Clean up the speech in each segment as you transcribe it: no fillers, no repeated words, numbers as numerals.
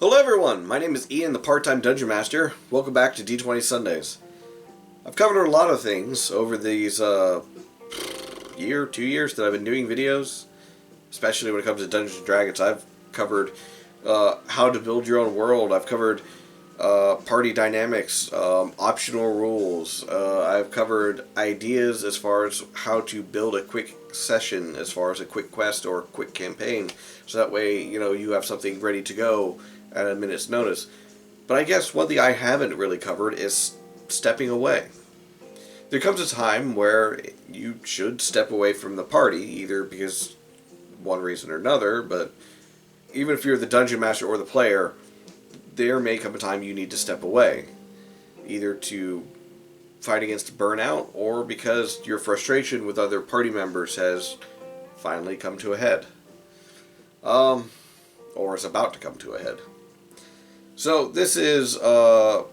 Hello everyone, my name is Ian, the part-time Dungeon Master. Welcome back to D20 Sundays. I've covered a lot of things over these 2 years that I've been doing videos, especially when it comes to Dungeons & Dragons. I've covered how to build your own world. I've covered party dynamics, optional rules. I've covered ideas as far as how to build a quick session, as far as a quick quest or a quick campaign, so that way you have something ready to go at a minute's notice. But I guess one thing I haven't really covered is stepping away. There comes a time where you should step away from the party, either because one reason or another, but even if you're the dungeon master or the player, there may come a time you need to step away, either to fight against burnout or because your frustration with other party members has finally come to a head, or is about to come to a head. So this is a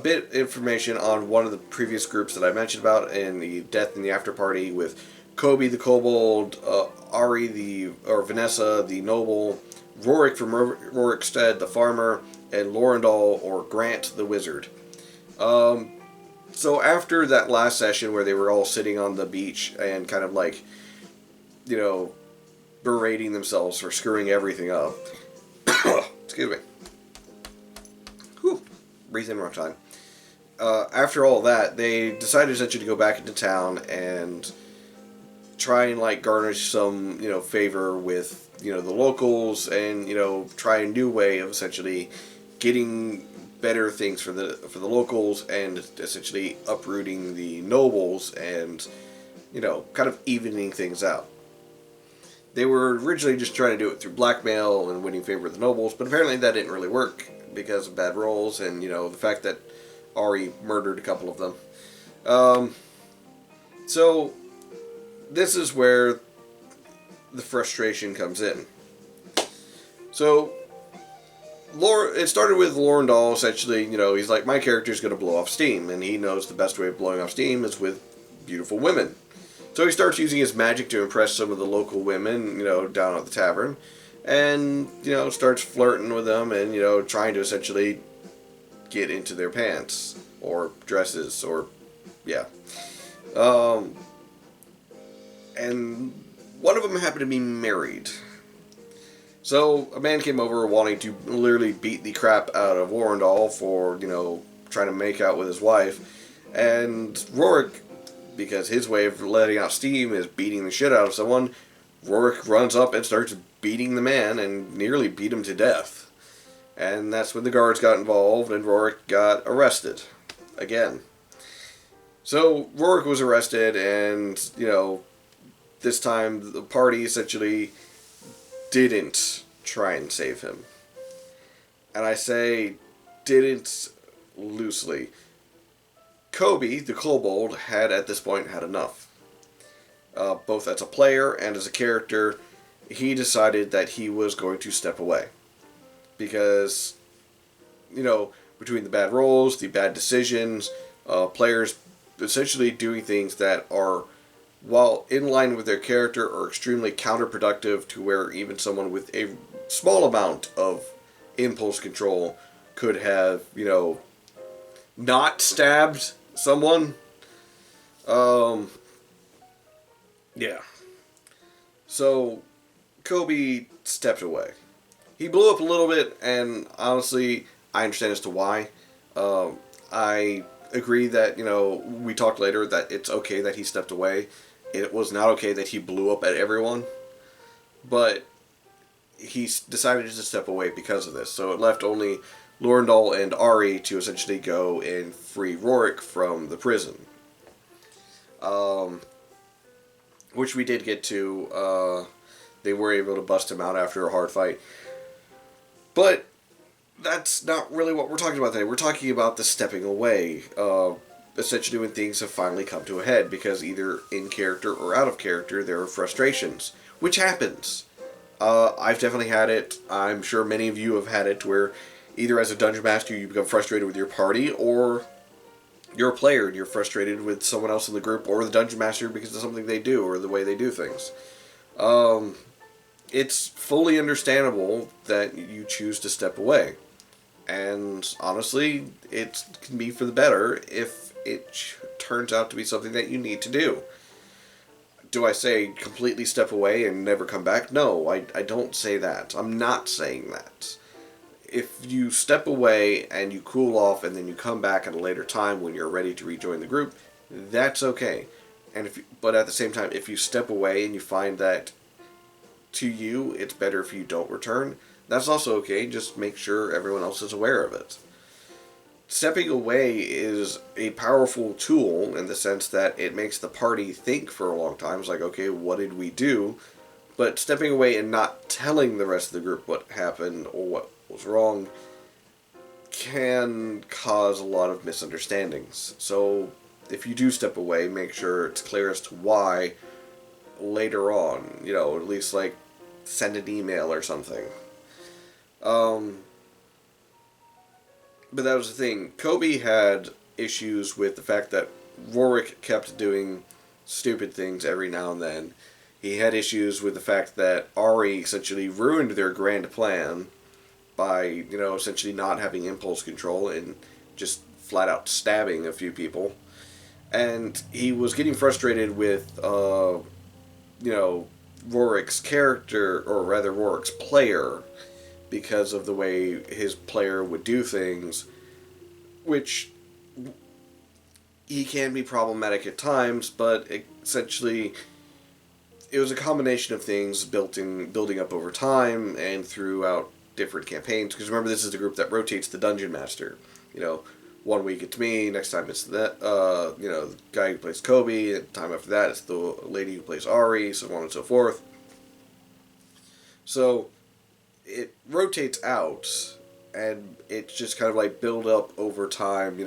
bit information on one of the previous groups that I mentioned about in the Death in the After Party with Koby the Kobold, Ari Vanessa the Noble, Rorick from Rorickstead the Farmer, and Dahl or Grant the Wizard. So after that last session where they were all sitting on the beach and kind of like, berating themselves for screwing everything up. Excuse me. Whew. Breathe in one time. After all that, they decided essentially to go back into town and try and garnish some, favor with, the locals and, try a new way of essentially getting better things for the locals and essentially uprooting the nobles and, kind of evening things out. They were originally just trying to do it through blackmail and winning favor with the nobles, but apparently that didn't really work because of bad rolls and, the fact that Ari murdered a couple of them. So this is where the frustration comes in. So it started with Dahl essentially, he's like, my character's going to blow off steam, and he knows the best way of blowing off steam is with beautiful women. So he starts using his magic to impress some of the local women, down at the tavern, and, starts flirting with them and, trying to essentially get into their pants, or dresses, or, yeah. And one of them happened to be married. So a man came over wanting to literally beat the crap out of Dahl for, trying to make out with his wife. And Rorick, because his way of letting out steam is beating the shit out of someone, Rorick runs up and starts beating the man and nearly beat him to death. And that's when the guards got involved and Rorick got arrested. Again. So Rorick was arrested and, this time the party essentially didn't try and save him. And I say didn't loosely. Koby, the Kobold, had at this point had enough. Both as a player and as a character, he decided that he was going to step away. Because, between the bad rolls, the bad decisions, players essentially doing things that are, while in line with their character, are extremely counterproductive to where even someone with a small amount of impulse control could have, not stabbed someone. Yeah. So, Koby stepped away. He blew up a little bit, and honestly, I understand as to why. I agree that, we talked later that it's okay that he stepped away. It was not okay that he blew up at everyone. But he decided to step away because of this. So it left only Dahl and Ari to essentially go and free Rorick from the prison. Which we did get to. They were able to bust him out after a hard fight. But that's not really what we're talking about today. We're talking about the stepping away. Essentially when things have finally come to a head. Because either in character or out of character, there are frustrations. Which happens. I've definitely had it. I'm sure many of you have had it where either as a dungeon master you become frustrated with your party, or you're a player and you're frustrated with someone else in the group or the dungeon master because of something they do or the way they do things. it's fully understandable that you choose to step away. And honestly, it can be for the better if it turns out to be something that you need to do. Do I say completely step away and never come back? No, I don't say that. I'm not saying that. If you step away and you cool off and then you come back at a later time when you're ready to rejoin the group, that's okay. But at the same time, if you step away and you find that to you it's better if you don't return, that's also okay. Just make sure everyone else is aware of it. Stepping away is a powerful tool in the sense that it makes the party think for a long time. It's like, okay, what did we do? But stepping away and not telling the rest of the group what happened or what was wrong can cause a lot of misunderstandings. So if you do step away, make sure it's clear as to why later on. At least like send an email or something. But that was the thing. Koby had issues with the fact that Rorick kept doing stupid things every now and then. He had issues with the fact that Ari essentially ruined their grand plan by, essentially not having impulse control and just flat out stabbing a few people. And he was getting frustrated with, Rorick's character, or rather Rorick's player, because of the way his player would do things, which he can be problematic at times, but essentially it was a combination of things building up over time and throughout different campaigns. Because remember, this is the group that rotates the Dungeon Master. 1 week it's me, next time it's the guy who plays Koby, and time after that it's the lady who plays Ari, so on and so forth. So it rotates out, and it's just kind of like build up over time.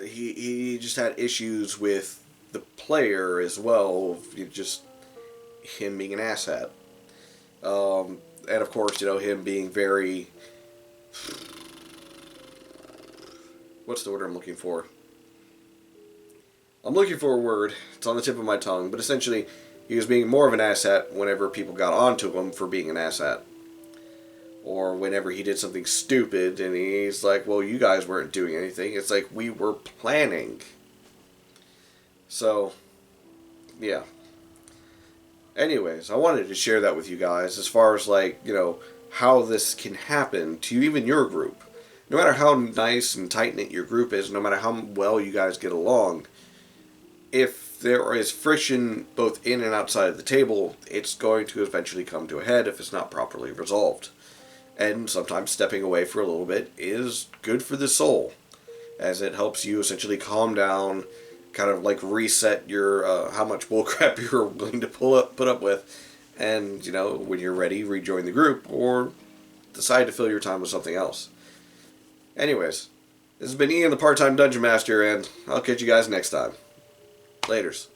He just had issues with the player as well, just him being an asshat. And of course, him being very... What's the word I'm looking for? I'm looking for a word. It's on the tip of my tongue. But essentially, he was being more of an asshat whenever people got onto him for being an asshat. Or whenever he did something stupid, and he's like, well, you guys weren't doing anything. It's like, we were planning. So, yeah. Anyways, I wanted to share that with you guys as far as, how this can happen to even your group. No matter how nice and tight-knit your group is, no matter how well you guys get along, if there is friction both in and outside of the table, it's going to eventually come to a head if it's not properly resolved. And sometimes stepping away for a little bit is good for the soul, as it helps you essentially calm down, kind of reset your how much bullcrap you're willing to put up with, and when you're ready, rejoin the group or decide to fill your time with something else. Anyways, this has been Ian, the part-time Dungeon Master, and I'll catch you guys next time. Laters.